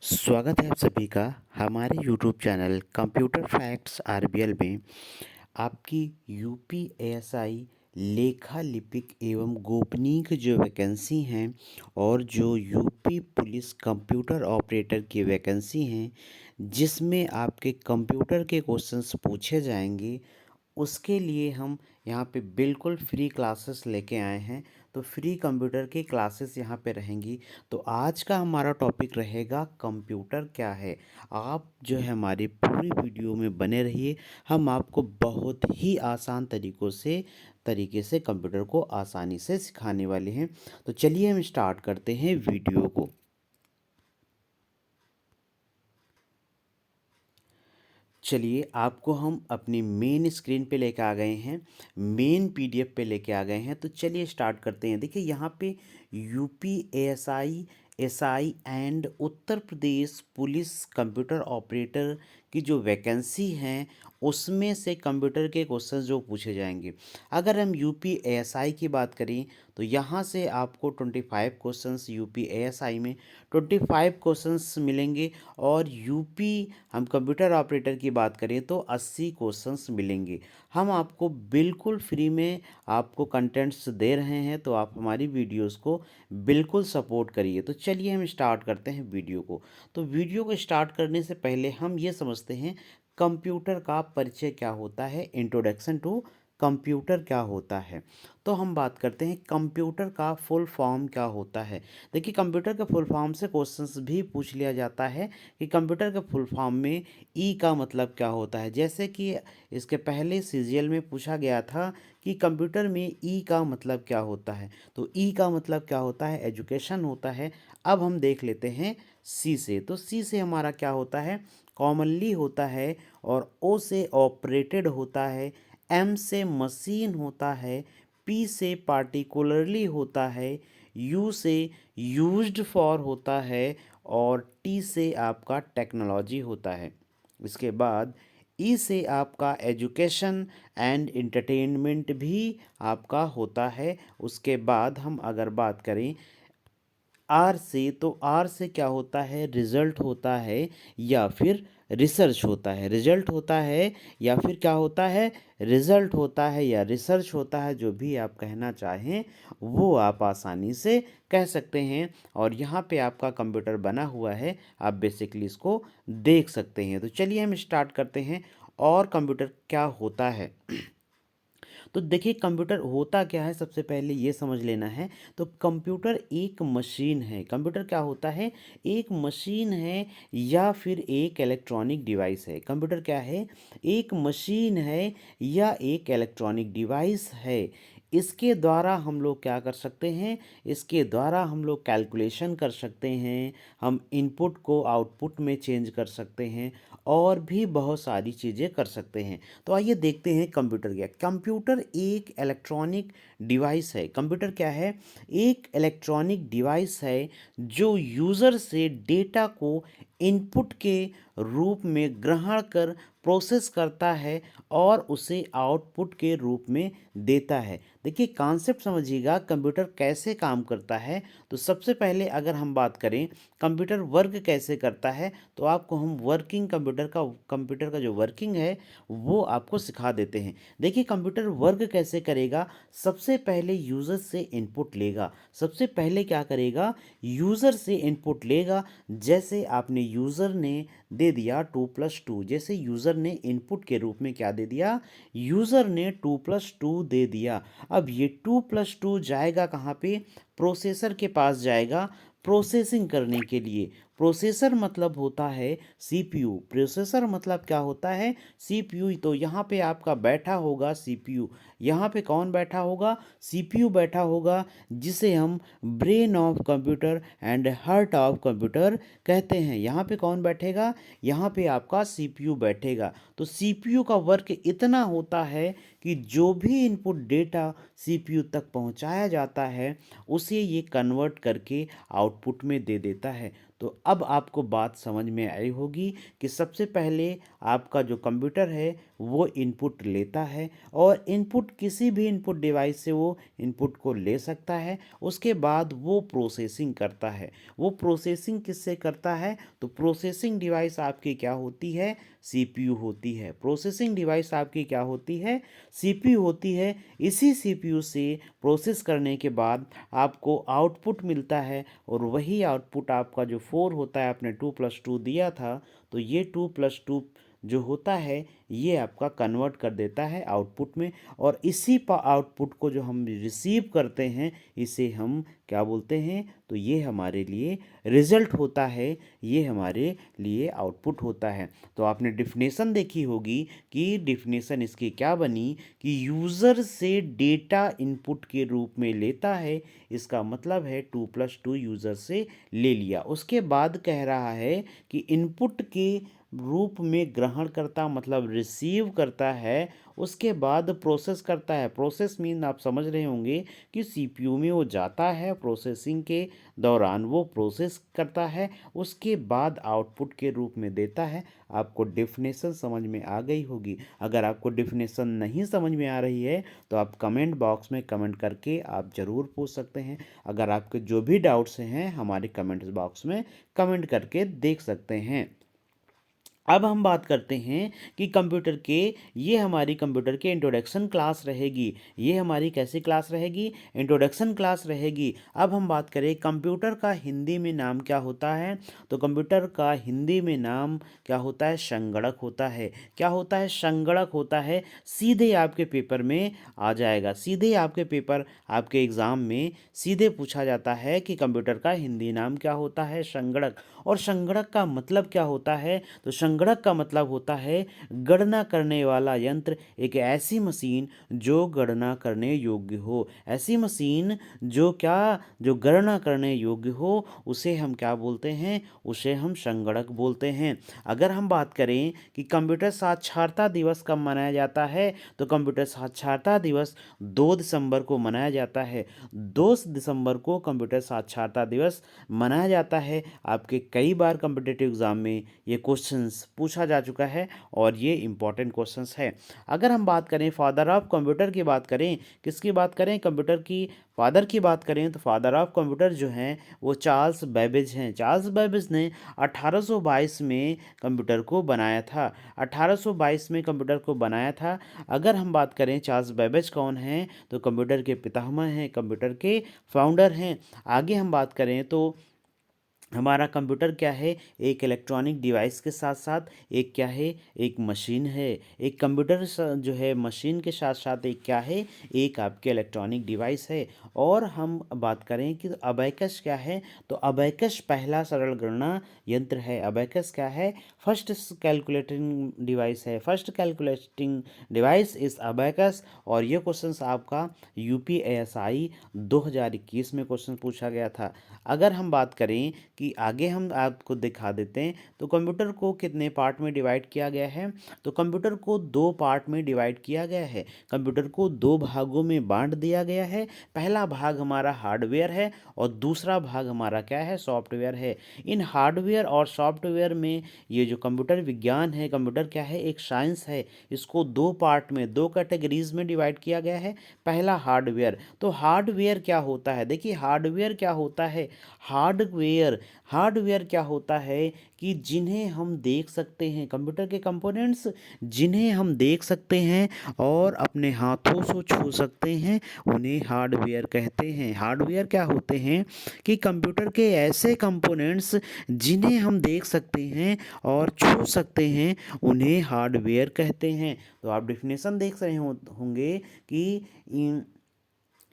स्वागत है आप सभी का हमारे YouTube channel computer facts RBL में। आपकी यूपी एएसआई लेखा लिपिक एवं गोपनीय जो वैकेंसी हैं और जो यूपी पुलिस कंप्यूटर ऑपरेटर की वैकेंसी हैं, जिसमें आपके कंप्यूटर के क्वेश्चंस पूछे जाएंगे, उसके लिए हम यहाँ पे बिल्कुल फ्री क्लासेस लेके आए हैं। तो फ्री कंप्यूटर की क्लासेस यहाँ पे रहेंगी। तो आज का हमारा टॉपिक रहेगा कंप्यूटर क्या है। आप जो है हमारी पूरी वीडियो में बने रहिए। हम आपको बहुत ही आसान तरीके से कंप्यूटर को आसानी से सिखाने वाले हैं। तो चलिए हम स्टार्ट करते हैं वीडियो को। चलिए आपको हम अपनी मेन स्क्रीन पे लेके आ गए हैं, मेन पीडीएफ पे लेके आ गए हैं। तो चलिए स्टार्ट करते हैं। देखिए यहाँ पे UP ASI SI and Uttar Pradesh police computer operator की जो वैकेंसी हैं, उसमें से कंप्यूटर के क्वेश्चंस जो पूछे जाएंगे। अगर हम यूपी एएसआई की बात करें तो यहाँ से आपको 25 क्वेश्चंस यूपी एएसआई में 25 क्वेश्चंस मिलेंगे। और यूपी हम कंप्यूटर ऑपरेटर की बात करें तो 80 क्वेश्चंस मिलेंगे। हम आपको बिल्कुल फ्री में आपको कंटेंट्स दे रहे हैं, तो आप हमारी वीडियोस को बिल्कुल सपोर्ट करिए। तो चलिए हम स्टार्ट करते हैं वीडियो को। तो वीडियो को स्टार्ट करने से पहले हम ये समझते हैं कंप्यूटर का परिचय क्या होता है, इंट्रोडक्शन टू कंप्यूटर क्या होता है। तो हम बात करते हैं कंप्यूटर का फुल फॉर्म क्या होता है। देखिए कंप्यूटर के फुल फॉर्म से क्वेश्चंस भी पूछ लिया जाता है कि कंप्यूटर के फुल फॉर्म में ई का मतलब क्या होता है। जैसे कि इसके पहले सीजीएल में पूछा गया था कि कंप्यूटर में ई का मतलब क्या होता है। तो ई का मतलब क्या होता है, एजुकेशन होता है। अब हम देख लेते हैं सी से। तो सी से हमारा क्या होता है, कॉमनली होता है। और ओ से ऑपरेटेड होता है। एम से मशीन होता है। पी से पार्टिकुलरली होता है। यू से यूज्ड फॉर होता है। और टी से आपका टेक्नोलॉजी होता है। इसके बाद ई से आपका एजुकेशन एंड इंटरटेनमेंट भी आपका होता है। उसके बाद हम अगर बात करें आर से, तो आर से क्या होता है, रिजल्ट होता है या फिर रिसर्च होता है। रिजल्ट होता है या फिर क्या होता है, रिजल्ट होता है या रिसर्च होता है। जो भी आप कहना चाहें वो आप आसानी से कह सकते हैं। और यहाँ पे आपका कंप्यूटर बना हुआ है, आप बेसिकली इसको देख सकते हैं। तो चलिए हम स्टार्ट करते हैं और कंप्यूटर क्या होता है। तो देखिए कंप्यूटर होता क्या है, सबसे पहले ये समझ लेना है। तो कंप्यूटर एक मशीन है। कंप्यूटर क्या होता है, एक मशीन है या फिर एक इलेक्ट्रॉनिक डिवाइस है। कंप्यूटर क्या है, एक मशीन है या एक इलेक्ट्रॉनिक डिवाइस है। इसके द्वारा हम लोग क्या कर सकते हैं, इसके द्वारा हम लोग कैलकुलेशन कर सकते हैं, हम इनपुट को आउटपुट में चेंज कर सकते हैं और भी बहुत सारी चीज़ें कर सकते हैं। तो आइए देखते हैं कंप्यूटर क्या। कंप्यूटर एक इलेक्ट्रॉनिक डिवाइस है। कंप्यूटर क्या है, एक इलेक्ट्रॉनिक डिवाइस है जो यूज़र से डेटा को इनपुट के रूप में ग्रहण कर प्रोसेस करता है और उसे आउटपुट के रूप में देता है। देखिए कॉन्सेप्ट समझिएगा कंप्यूटर कैसे काम करता है। तो सबसे पहले अगर हम बात करें कंप्यूटर वर्क कैसे करता है, तो आपको हम वर्किंग कंप्यूटर का जो वर्किंग है वो आपको सिखा देते हैं। देखिए कंप्यूटर वर्क कैसे करेगा, सबसे पहले यूज़र से इनपुट लेगा। सबसे पहले क्या करेगा, यूज़र से इनपुट लेगा। जैसे आपने यूज़र ने दे दिया 2+2, जैसे यूज़र ने इनपुट के रूप में क्या दे दिया, यूज़र ने 2+2 दे दिया। अब ये 2+2 जाएगा कहाँ पे, प्रोसेसर के पास जाएगा प्रोसेसिंग करने के लिए। प्रोसेसर मतलब होता है सीपीयू। प्रोसेसर मतलब क्या होता है, सीपीयू। तो यहाँ पे आपका बैठा होगा सीपीयू। यहाँ पे कौन बैठा होगा, सीपीयू बैठा होगा, जिसे हम brain of computer and heart of computer कहते हैं। यहाँ पे कौन बैठेगा, यहाँ पे आपका सीपीयू बैठेगा। तो सीपीयू का वर्क इतना होता है कि जो भी इनपुट डेटा सीपीयू तक पहुँचाया जाता है उसे ये कन्वर्ट करके आउटपुट में दे देता है। तो अब आपको बात समझ में आई होगी कि सबसे पहले आपका जो कंप्यूटर है वो इनपुट लेता है और इनपुट किसी भी इनपुट डिवाइस से वो इनपुट को ले सकता है। उसके बाद वो प्रोसेसिंग करता है। वो प्रोसेसिंग किससे करता है? तो प्रोसेसिंग डिवाइस आपकी क्या होती है? सीपीयू होती है। प्रोसेसिंग डिवाइस आपकी क्या होती है? सीपीयू होती है। इसी सीपीयू से प्रोसेस करने के बाद आपको आउटपुट मिलता है और वही आउटपुट आपका जो 4 होता है, आपने 2+2 दिया था, तो ये 2+2 जो होता है ये आपका कन्वर्ट कर देता है आउटपुट में। और इसी आउटपुट को जो हम रिसीव करते हैं इसे हम क्या बोलते हैं? तो ये हमारे लिए रिजल्ट होता है, ये हमारे लिए आउटपुट होता है। तो आपने डिफिनेशन देखी होगी कि डिफिनेशन इसकी क्या बनी कि यूज़र से डेटा इनपुट के रूप में लेता है। इसका मतलब है 2+2 यूज़र से ले लिया। उसके बाद कह रहा है कि इनपुट के रूप में ग्रहण करता मतलब रिसीव करता है। उसके बाद प्रोसेस करता है। प्रोसेस मीन आप समझ रहे होंगे कि सीपीयू में वो जाता है, प्रोसेसिंग के दौरान वो प्रोसेस करता है, उसके बाद आउटपुट के रूप में देता है। आपको डेफिनेशन समझ में आ गई होगी। अगर आपको डेफिनेशन नहीं समझ में आ रही है तो आप कमेंट बॉक्स में कमेंट करके आप ज़रूर पूछ सकते हैं। अगर आपके जो भी डाउट्स हैं हमारे कमेंट बॉक्स में कमेंट करके देख सकते हैं। अब हम बात करते हैं कि कंप्यूटर के, ये हमारी कंप्यूटर के इंट्रोडक्शन क्लास रहेगी। ये हमारी कैसी क्लास रहेगी? इंट्रोडक्शन क्लास रहेगी। अब हम बात करें कंप्यूटर का हिंदी में नाम क्या होता है? तो कंप्यूटर का हिंदी में नाम क्या होता है? संगणक होता है। क्या होता है? संगणक होता है। सीधे आपके पेपर में आ जाएगा, सीधे आपके पेपर, आपके एग्ज़ाम में सीधे पूछा जाता है कि कंप्यूटर का हिंदी नाम क्या होता है? संगणक। और संगणक का मतलब क्या होता है? तो संगणक का मतलब होता है गणना करने वाला यंत्र। एक ऐसी मशीन जो गणना करने योग्य हो, ऐसी मशीन जो जो गणना करने योग्य हो, उसे हम क्या बोलते हैं? उसे हम संगणक बोलते हैं। अगर हम बात करें कि कंप्यूटर साक्षरता दिवस कब मनाया जाता है, तो कंप्यूटर साक्षरता दिवस 2 दिसंबर को मनाया जाता है। 2 दिसंबर को कंप्यूटर साक्षरता दिवस मनाया जाता है। आपके कई बार कॉम्पिटिटिव एग्ज़ाम में ये क्वेश्चंस पूछा जा चुका है और ये इम्पॉर्टेंट क्वेश्चंस है। अगर हम बात करें फादर ऑफ कंप्यूटर की बात करें, किसकी बात करें? कंप्यूटर की फादर की बात करें तो फादर ऑफ कंप्यूटर जो हैं वो चार्ल्स बेबेज हैं। चार्ल्स बेबेज ने 1822 में कंप्यूटर को बनाया था। 1822 में कंप्यूटर को बनाया था। अगर हम बात करें चार्ल्स बेबेज कौन हैं, तो कंप्यूटर के पितामह हैं, कंप्यूटर के फाउंडर हैं। आगे हम बात करें तो हमारा कंप्यूटर क्या है? एक इलेक्ट्रॉनिक डिवाइस के साथ साथ एक क्या है? एक मशीन है। एक कंप्यूटर जो है मशीन के साथ साथ एक क्या है? एक आपके इलेक्ट्रॉनिक डिवाइस है। और हम बात करें कि अबैकस क्या है, तो अबैकस पहला सरल गणना यंत्र है। अबैकस क्या है? फर्स्ट कैलकुलेटिंग डिवाइस है। फर्स्ट कैलकुलेटिंग डिवाइस इस अबैकस। और ये क्वेश्चन आपका यूपीएसआई 2021 में क्वेश्चन पूछा गया था। अगर हम बात करें कि आगे हम आपको दिखा देते हैं तो कंप्यूटर को कितने पार्ट में डिवाइड किया गया है, तो कंप्यूटर को 2 पार्ट में डिवाइड किया गया है। कंप्यूटर को 2 भागों में बांट दिया गया है। पहला भाग हमारा हार्डवेयर है और दूसरा भाग हमारा क्या है? सॉफ्टवेयर है। इन हार्डवेयर और सॉफ्टवेयर में ये जो कंप्यूटर विज्ञान है, कंप्यूटर क्या है? एक साइंस है। इसको 2 पार्ट में, 2 कैटेगरीज में डिवाइड किया गया है। पहला हार्डवेयर। तो हार्डवेयर क्या होता है? देखिए हार्डवेयर क्या होता है? हार्डवेयर हार्डवेयर क्या होता है कि जिन्हें हम देख सकते हैं, कंप्यूटर के कंपोनेंट्स जिन्हें हम देख सकते हैं और अपने हाथों से छू सकते हैं, उन्हें हार्डवेयर कहते हैं। हार्डवेयर क्या होते हैं कि कंप्यूटर के ऐसे कंपोनेंट्स जिन्हें हम देख सकते हैं और छू सकते हैं, उन्हें हार्डवेयर कहते हैं। तो आप डेफिनेशन देख रहे होंगे कि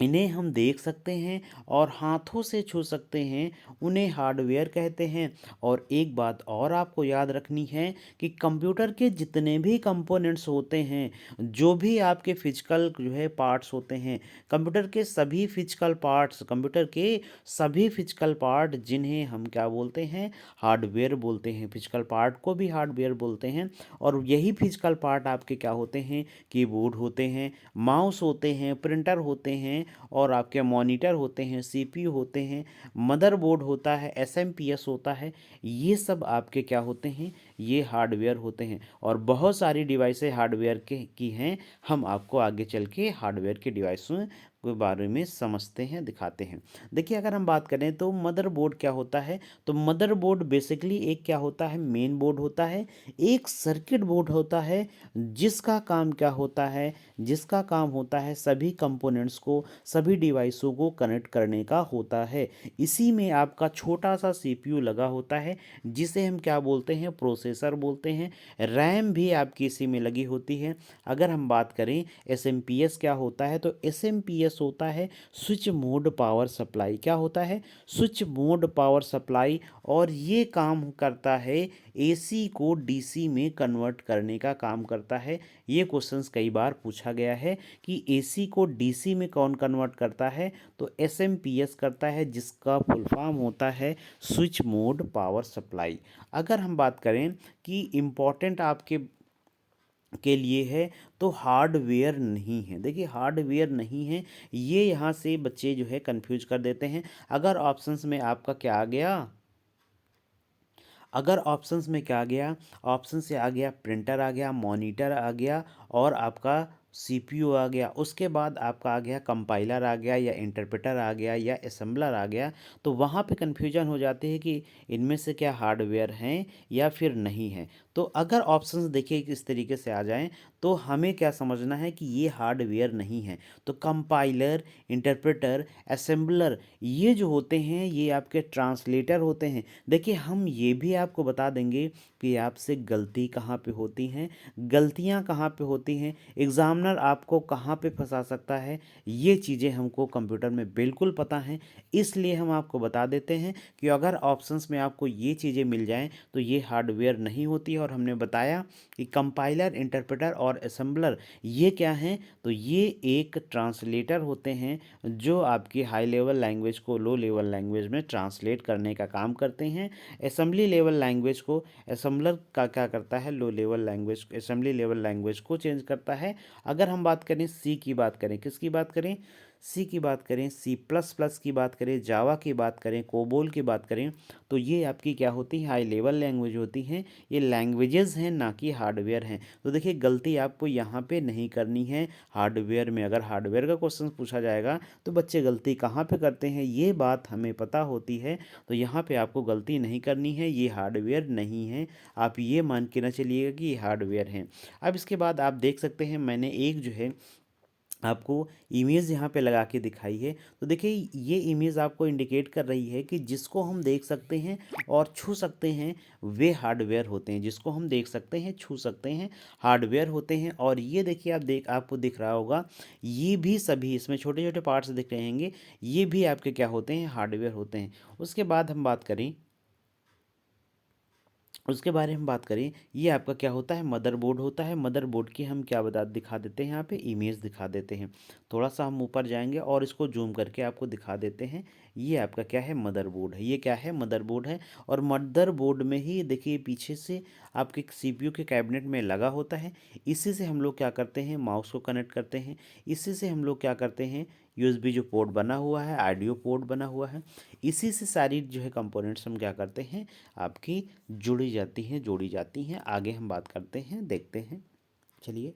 इन्हें हम देख सकते हैं और हाथों से छू सकते हैं, उन्हें हार्डवेयर कहते हैं। और एक बात और आपको याद रखनी है कि कंप्यूटर के जितने भी कंपोनेंट्स होते हैं, जो भी आपके फिजिकल जो है पार्ट्स होते हैं, कंप्यूटर के सभी फिजिकल पार्ट्स, कंप्यूटर के सभी फिजिकल पार्ट जिन्हें हम क्या बोलते हैं? हार्डवेयर बोलते हैं। फिजिकल पार्ट को भी हार्डवेयर बोलते हैं। और यही फिजिकल पार्ट आपके क्या होते हैं? कीबोर्ड होते हैं, माउस होते हैं, प्रिंटर होते हैं, और आपके मॉनिटर होते हैं, सीपीयू होते हैं, मदरबोर्ड होता है, एसएमपीएस होता है, ये सब आपके क्या होते हैं, ये हार्डवेयर होते हैं। और बहुत सारी डिवाइसें हार्डवेयर के की हैं। हम आपको आगे चल के हार्डवेयर के डिवाइसों के बारे में समझते हैं, दिखाते हैं। देखिए अगर हम बात करें तो मदरबोर्ड क्या होता है, तो मदरबोर्ड बेसिकली एक क्या होता है, मेन बोर्ड होता है, एक सर्किट बोर्ड होता है, जिसका काम क्या होता है, जिसका काम होता है सभी कंपोनेंट्स को, सभी डिवाइसों को कनेक्ट करने का होता है। इसी में आपका छोटा सा सीपीयू लगा होता है, जिसे हम क्या बोलते हैं, प्रोसेसर बोलते हैं। रैम भी आपकी इसी में लगी होती है। अगर हम बात करें एसएमपीएस क्या होता है, तो एसएमपीएस होता है स्विच मोड पावर सप्लाई। क्या होता है, स्विच मोड पावर सप्लाई। और ये काम करता है एसी को डीसी में कन्वर्ट करने का काम करता है। ये क्वेश्चंस कई बार पूछा गया है कि एसी को डीसी में कौन कन्वर्ट करता है, तो एसएमपीएस करता है, जिसका फुल फॉर्म होता है स्विच मोड पावर सप्लाई। अगर हम बात करें कि इम्पॉर्टेंट आपके के लिए है, तो हार्डवेयर नहीं है। देखिए हार्डवेयर नहीं है, ये यहाँ से बच्चे जो है कंफ्यूज कर देते हैं। अगर ऑप्शंस में आपका क्या आ गया, अगर ऑप्शंस में क्या आ गया, ऑप्शन से आ गया प्रिंटर आ गया, मॉनिटर आ गया, और आपका सीपीयू आ गया, उसके बाद आपका आ गया कंपाइलर आ गया, या इंटरप्रेटर आ गया, या असेंबलर आ गया, तो वहाँ पे कन्फ्यूजन हो जाती है कि इनमें से क्या हार्डवेयर हैं या फिर नहीं है। तो अगर ऑप्शंस देखिए किस तरीके से आ जाएं, तो हमें क्या समझना है कि ये हार्डवेयर नहीं है। तो कंपाइलर, इंटरप्रेटर, असेंबलर, ये जो होते हैं ये आपके ट्रांसलेटर होते हैं। देखिए हम ये भी आपको बता देंगे कि आपसे गलती कहाँ पे होती हैं, गलतियाँ कहाँ पे होती हैं, एग्ज़ामिनर आपको कहाँ पे फंसा सकता है, ये चीज़ें हमको कंप्यूटर में बिल्कुल पता हैं। इसलिए हम आपको बता देते हैं कि अगर ऑप्शंस में आपको ये चीज़ें मिल जाएं तो ये हार्डवेयर नहीं होती। और हमने बताया कि कंपाइलर, इंटरप्रेटर और असेंबलर ये क्या हैं, तो ये एक ट्रांसलेटर होते हैं, जो आपकी हाई लेवल लैंग्वेज को लो लेवल लैंग्वेज में ट्रांसलेट करने का काम करते हैं। असेंबली लेवल लैंग्वेज को असेंबलर का क्या करता है, low level language, assembly level language को चेंज करता है। अगर हम बात करें सी की बात करें, किसकी बात करें, सी की बात करें, सी प्लस प्लस की बात करें, जावा की बात करें, कोबोल की बात करें, तो ये आपकी क्या होती है, हाई लेवल लैंग्वेज होती हैं। ये लैंग्वेजेस हैं, ना कि हार्डवेयर हैं। तो देखिए गलती आपको यहाँ पे नहीं करनी है। हार्डवेयर में अगर हार्डवेयर का क्वेश्चन पूछा जाएगा तो बच्चे गलती कहाँ पे करते हैं, ये बात हमें पता होती है। तो यहाँ पे आपको गलती नहीं करनी है, ये हार्डवेयर नहीं है। आप ये मान के ना चलिएगा कि ये हार्डवेयर हैं। अब इसके बाद आप देख सकते हैं मैंने एक जो है आपको इमेज यहाँ पे लगा के दिखाई है। तो देखिए ये इमेज आपको इंडिकेट कर रही है कि जिसको हम देख सकते हैं और छू सकते हैं वे हार्डवेयर होते हैं। जिसको हम देख सकते हैं, छू सकते हैं, हार्डवेयर होते हैं। और ये देखिए आपको दिख रहा होगा, ये भी सभी इसमें छोटे छोटे पार्ट्स दिख रहे होंगे, ये भी आपके क्या होते हैं, हार्डवेयर होते हैं। उसके बाद हम बात करें, उसके बारे में बात करें, ये आपका क्या होता है, मदरबोर्ड होता है। मदरबोर्ड की हम क्या दिखा देते हैं, यहाँ पे इमेज दिखा देते हैं। थोड़ा सा हम ऊपर जाएंगे और इसको जूम करके आपको दिखा देते हैं। ये आपका क्या है, मदरबोर्ड है। ये क्या है, मदरबोर्ड है। और मदरबोर्ड में ही देखिए पीछे से आपके सीपीयू के कैबिनेट में लगा होता है। इसी से हम लोग क्या करते हैं, माउस को कनेक्ट करते हैं। इसी से हम लोग क्या करते हैं, यूएसबी जो पोर्ट बना हुआ है, ऑडियो पोर्ट बना हुआ है, इसी से सारी जो है कंपोनेंट्स हम क्या करते हैं, आपकी जुड़ी जाती हैं, जोड़ी जाती हैं। आगे हम बात करते हैं, देखते हैं, चलिए।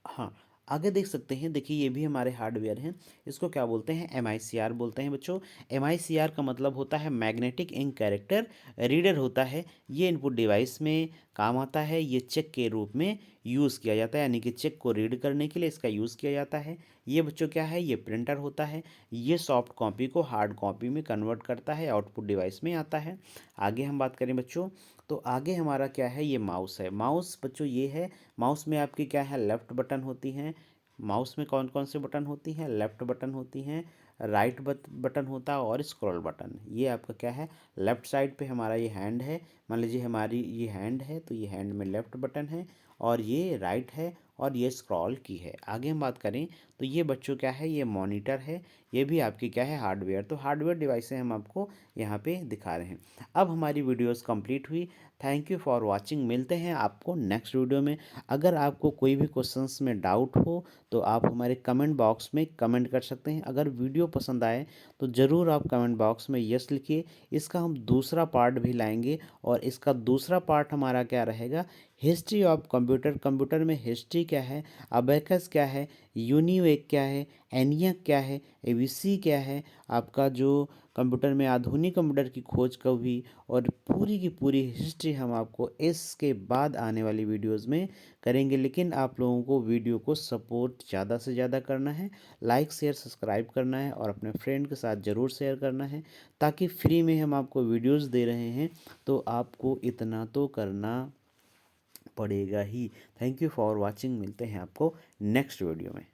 हाँ, आगे देख सकते हैं, देखिए ये भी हमारे हार्डवेयर हैं। इसको क्या बोलते हैं, एम बोलते हैं बच्चों। एम का मतलब होता है मैग्नेटिक इंक कैरेक्टर रीडर होता है। ये इनपुट डिवाइस में काम आता है। ये चेक के रूप में यूज़ किया जाता है, यानी कि चेक को रीड करने के लिए इसका यूज़ किया जाता है। ये बच्चों क्या है, ये प्रिंटर होता है। ये सॉफ्ट कॉपी को हार्ड कॉपी में कन्वर्ट करता है, आउटपुट डिवाइस में आता है। आगे हम बात करें बच्चों, तो आगे हमारा क्या है, ये माउस है। माउस बच्चों ये है, माउस में आपकी क्या है, लेफ़्ट बटन होती हैं। माउस में कौन कौन से बटन होती हैं, लेफ़्ट बटन होती हैं, राइट बटन होता है, और स्क्रॉल बटन। ये आपका क्या है, लेफ़्ट साइड पे हमारा ये हैंड है। मान लीजिए हमारी ये हैंड है, तो ये हैंड में लेफ़्ट बटन है, और ये राइट है, और ये स्क्रॉल की है। आगे हम बात करें, तो ये बच्चों क्या है, ये मॉनिटर है। ये भी आपकी क्या है, हार्डवेयर। तो हार्डवेयर डिवाइसें हम आपको यहाँ पे दिखा रहे हैं। अब हमारी वीडियोस कंप्लीट हुई। Thank you for watching. मिलते हैं आपको नेक्स्ट वीडियो में। अगर आपको कोई भी क्वेश्चंस में डाउट हो तो आप हमारे कमेंट बॉक्स में कमेंट कर सकते हैं। अगर वीडियो पसंद आए तो ज़रूर आप कमेंट बॉक्स में यस लिखिए। इसका हम दूसरा पार्ट भी लाएंगे और इसका दूसरा पार्ट हमारा क्या रहेगा, हिस्ट्री ऑफ कंप्यूटर। कंप्यूटर में हिस्ट्री क्या है, अबेकस क्या है, यूनिवेक क्या है, एनियक क्या है, एबीसी क्या है, आपका जो कंप्यूटर में आधुनिक कंप्यूटर की खोज कब हुई, और पूरी की पूरी हिस्ट्री हम आपको इसके बाद आने वाली वीडियोस में करेंगे। लेकिन आप लोगों को वीडियो को सपोर्ट ज़्यादा से ज़्यादा करना है, लाइक शेयर सब्सक्राइब करना है और अपने फ्रेंड के साथ ज़रूर शेयर करना है, ताकि फ्री में हम आपको वीडियोस दे रहे हैं तो आपको इतना तो करना पड़ेगा ही। Thank you for watching. मिलते हैं आपको नेक्स्ट वीडियो में।